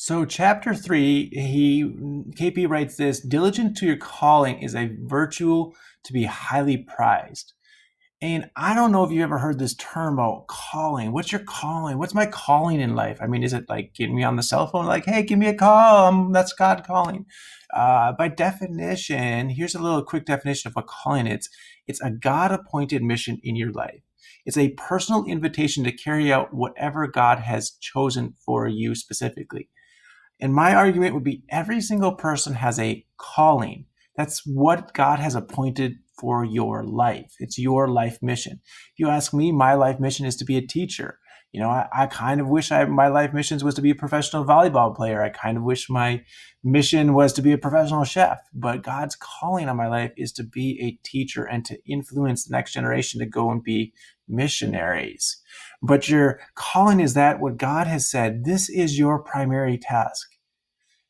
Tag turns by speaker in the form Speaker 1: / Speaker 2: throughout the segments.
Speaker 1: So, chapter three, KP writes this: diligent to your calling is a virtue to be highly prized. And I don't know if you ever heard this term about calling. What's your calling? What's my calling in life? I mean, is it like getting me on the cell phone, like, hey, give me a call? That's God calling. By definition, here's a little quick definition of what calling is. It's a God-appointed mission in your life. It's a personal invitation to carry out whatever God has chosen for you specifically. And my argument would be every single person has a calling. That's what God has appointed for your life. It's your life mission. If you ask me, my life mission is to be a teacher. I kind of wish my life mission was to be a professional volleyball player. I kind of wish my mission was to be a professional chef. But God's calling on my life is to be a teacher and to influence the next generation to go and be missionaries. But your calling is that what God has said, this is your primary task.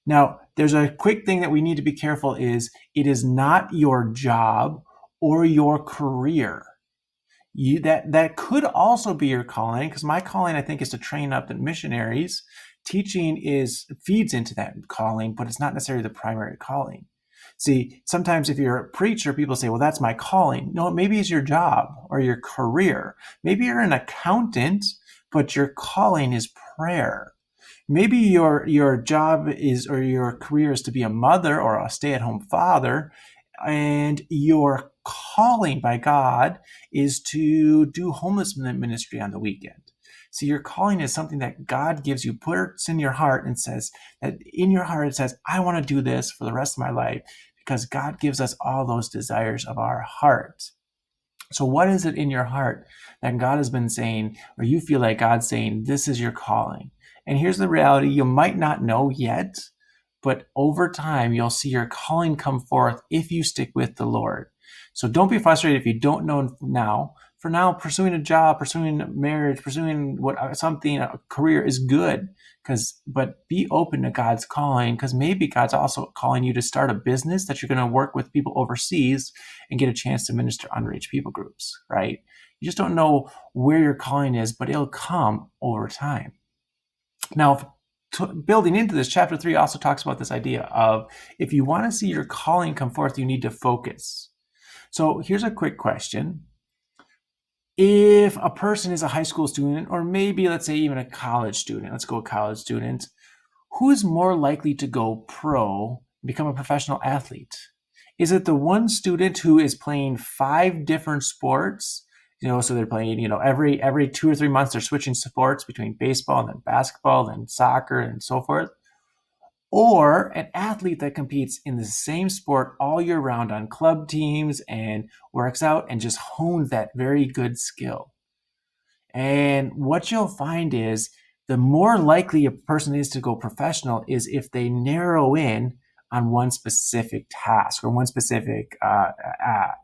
Speaker 1: Now, there's a quick thing that we need to be careful is it is not your job or your career. That could also be your calling, because my calling, I think, is to train up the missionaries. Teaching feeds into that calling, but it's not necessarily the primary calling. See, sometimes if you're a preacher, people say, well, that's my calling. No, maybe it's your job or your career. Maybe you're an accountant, but your calling is prayer. Maybe your job is, or your career is to be a mother or a stay-at-home father, and your calling by God is to do homeless ministry on the weekend. So your calling is something that God gives you, puts in your heart, and says that in your heart it says, I want to do this for the rest of my life, because God gives us all those desires of our heart. So what is it in your heart that God has been saying, or you feel like God's saying, this is your calling? And here's the reality: you might not know yet, but over time, you'll see your calling come forth if you stick with the Lord. So don't be frustrated if you don't know now. For now, pursuing a job, pursuing marriage, pursuing a career is good, but be open to God's calling, because maybe God's also calling you to start a business that you're going to work with people overseas and get a chance to minister underage people groups, right? You just don't know where your calling is, but it'll come over time. Now, building into this, chapter 3 also talks about this idea of if you want to see your calling come forth, you need to focus. So here's a quick question. If a person is a high school student, or maybe let's say even a college student, let's go college student, who is more likely to go pro, become a professional athlete? Is it the one student who is playing 5 different sports? So they're playing, every 2 or 3 months, they're switching sports between baseball and then basketball, then soccer and so forth. Or an athlete that competes in the same sport all year round on club teams and works out and just hones that very good skill. And what you'll find is the more likely a person is to go professional is if they narrow in on one specific task or one specific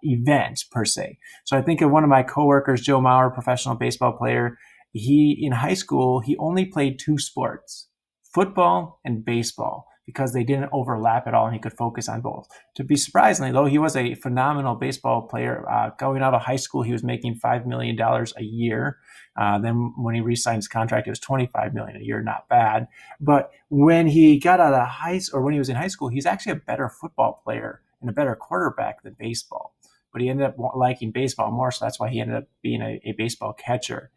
Speaker 1: event per se. So I think of one of my coworkers, Joe Mauer, professional baseball player. In high school, he only played 2 sports, football and baseball, because they didn't overlap at all and he could focus on both. To be surprisingly, though, he was a phenomenal baseball player. Going out of high school, he was making $5 million a year. Then when he re-signed his contract, it was $25 million a year, not bad. But when he got out of when he was in high school, he's actually a better football player and a better quarterback than baseball. But he ended up liking baseball more, so that's why he ended up being a baseball catcher.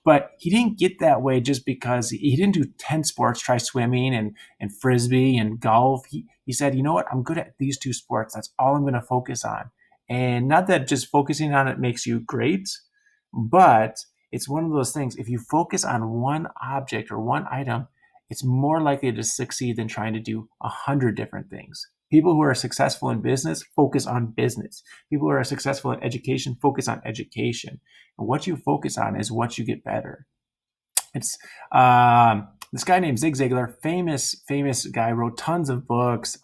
Speaker 1: But he didn't get that way just because he didn't do 10 sports, try swimming and frisbee and golf. He said, you know what, I'm good at these 2 sports. That's all I'm going to focus on. And not that just focusing on it makes you great, but it's one of those things. If you focus on one object or one item, it's more likely to succeed than trying to do 100 different things. People who are successful in business focus on business. People who are successful in education focus on education. And what you focus on is what you get better. It's this guy named Zig Ziglar, famous guy, wrote tons of books.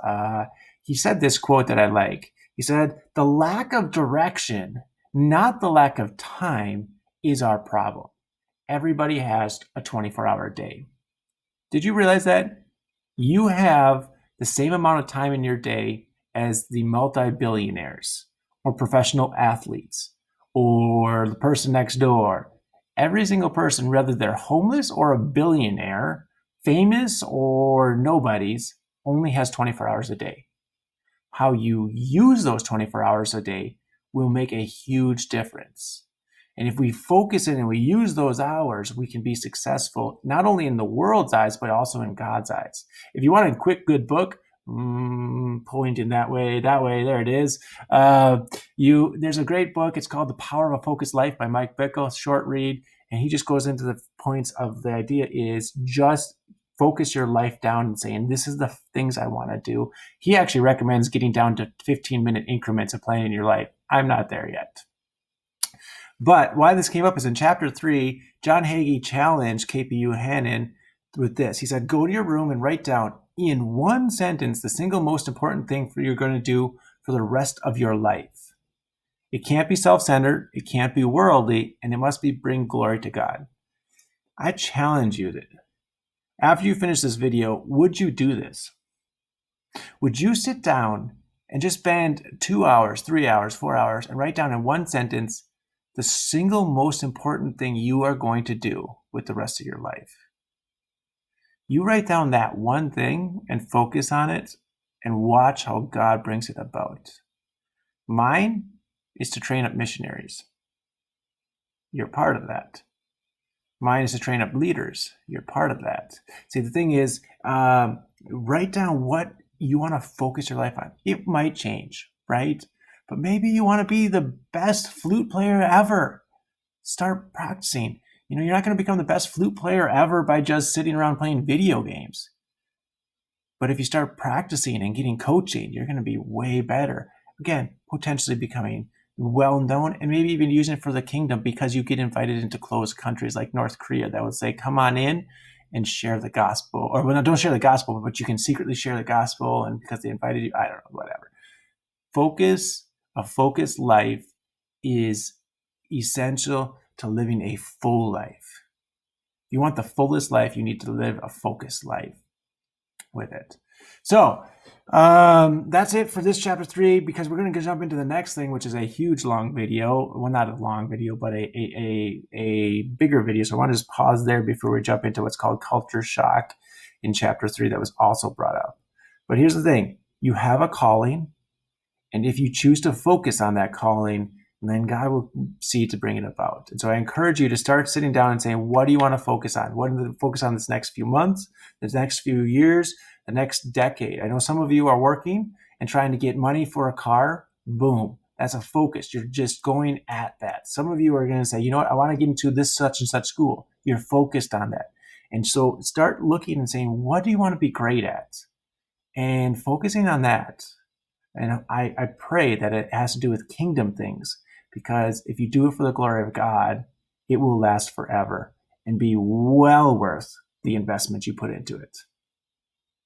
Speaker 1: He said this quote that I like. He said, "The lack of direction, not the lack of time, is our problem. Everybody has a 24-hour day." Did you realize that? You have the same amount of time in your day as the multi-billionaires or professional athletes or the person next door. Every single person, whether they're homeless or a billionaire, Famous or nobody's only has 24 hours a day. How you use those 24 hours a day will make a huge difference. And if we focus in and we use those hours, we can be successful, not only in the world's eyes, but also in God's eyes. If you want a quick, good book, pointing that way, there it is. There's a great book. It's called The Power of a Focused Life by Mike Bickle, short read. And he just goes into the points of the idea is just focus your life down and saying, this is the things I want to do. He actually recommends getting down to 15-minute increments of planning your life. I'm not there yet. But why this came up is in chapter 3, John Hagee challenged KP Yohannan with this. He said, go to your room and write down in one sentence the single most important thing you're going to do for the rest of your life. It can't be self-centered, it can't be worldly, and it must bring glory to God. I challenge you that after you finish this video, would you do this? Would you sit down and just spend 2 hours, 3 hours, 4 hours, and write down in one sentence the single most important thing you are going to do with the rest of your life? You write down that one thing and focus on it and watch how God brings it about. Mine is to train up missionaries. You're part of that. Mine is to train up leaders. You're part of that. See, the thing is, write down what you want to focus your life on. It might change, right? But maybe you want to be the best flute player ever. Start practicing. You're not going to become the best flute player ever by just sitting around playing video games. But if you start practicing and getting coaching, you're going to be way better. Again, potentially becoming well-known and maybe even using it for the kingdom because you get invited into closed countries like North Korea that would say, come on in and share the gospel. Or well, no, don't share the gospel, but you can secretly share the gospel and because they invited you, I don't know, whatever. A focused life is essential to living a full life. If you want the fullest life, you need to live a focused life with it. So that's it for this chapter 3, because we're going to jump into the next thing, which is a huge long video. Well, not a long video, but a bigger video. So I want to just pause there before we jump into what's called culture shock in chapter 3 that was also brought up. But here's the thing. You have a calling, and if you choose to focus on that calling, then God will see to bring it about. And so I encourage you to start sitting down and saying, what do you want to focus on? What do you want to focus on this next few months, this next few years, the next decade? I know some of you are working and trying to get money for a car. Boom. That's a focus. You're just going at that. Some of you are going to say, you know what? I want to get into this such and such school. You're focused on that. And so start looking and saying, what do you want to be great at? And focusing on that. And I pray that it has to do with kingdom things, because if you do it for the glory of God, it will last forever and be well worth the investment you put into it.